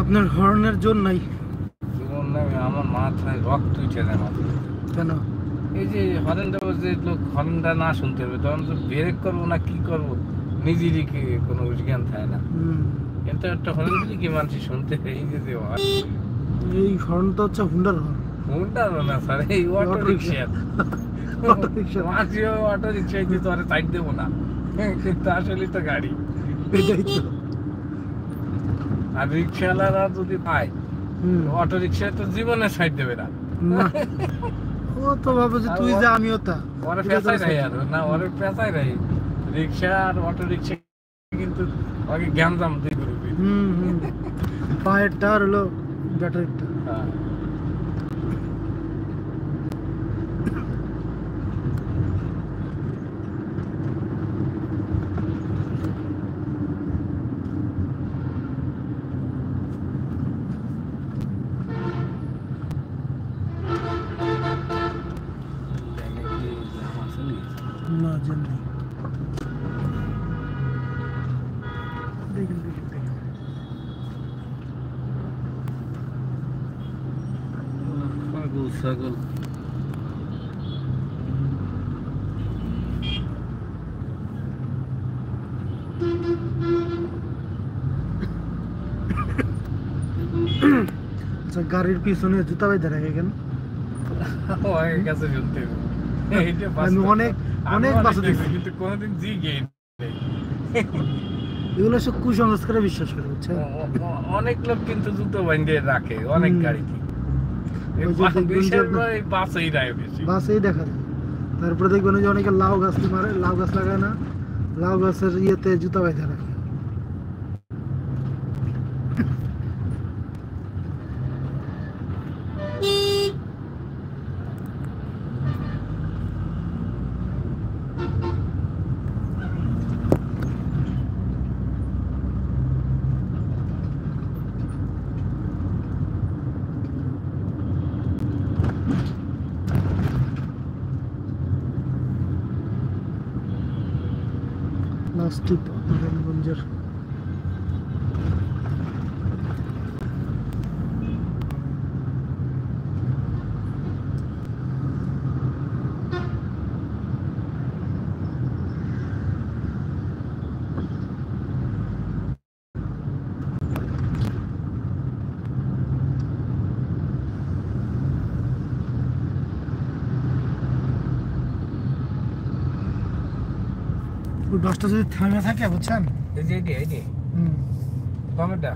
আপনার হর্নের জোর নাই? জোর নাই, আমার মাথায় রক্ত উঠে যায় মাথায়। কেন? এই যে হর্নটা যে লোক হর্নটা না শুনতে হবে তখন তো ব্রেক করবো না কি করবো নিজেরই কোনো জ্ঞান থাকে না। কিন্তু একটা হর্ন দিলে কি মানুষ শুনতে এই যে এই হর্নটা হচ্ছে হুন্ডার হর্ন। হুন্ডার না স্যার, এই অটো রিক্সার। অটো রিক্সা মাঝিও অটো রিক্সায় দিয়ে তো আর সাইড দেবো না, কিন্তু আসলে তো গাড়ি। এটাই তো। আর রিক্সাওয়ালারা যদি পায় অটো রিক্সায় তো জীবনে সাইড দেবে না। ও তো ভাবে যে তুই যা আমিও তা। ওরে পেঁচাই রাই আর না, ওরে পেঁচাই রাই। রিক্সা আর অটো রিক্সা কিন্তু আগে গ্যাঞ্জাম দিয়ে করবি। পায়েরটা আর হলো ব্যাটারিটা। হ্যাঁ। না জানি। দেখুন পাগল ছাগল। আচ্ছা, গাড়ির পিছনে জুতা বাইধা রাখে কেন? অনেক কাছে শুনতে হবে। আমি অনেক বাসা দেখছি, কিন্তু কোনোদিন জিজ্ঞেস এগুলো সব কুসংস্কারে বিশ্বাস করে, বুঝছেন? অনেক লোক কিন্তু জুতো বাঁধিয়ে রাখে অনেক গাড়িতে। বাসেই রায় বেশি, বাসেই দেখা যায়। তারপরে দেখবেন যে অনেকে লাউ গাছ মারে, লাউ গাছ লাগায় না, লাউ গাছের ইয়েতে জুতা বাইধা রাখে। প্লাস্টিক নারায়ণগঞ্জের বাসটা যদি থেমে থাকে, বুঝছেন? এই যে কমেটা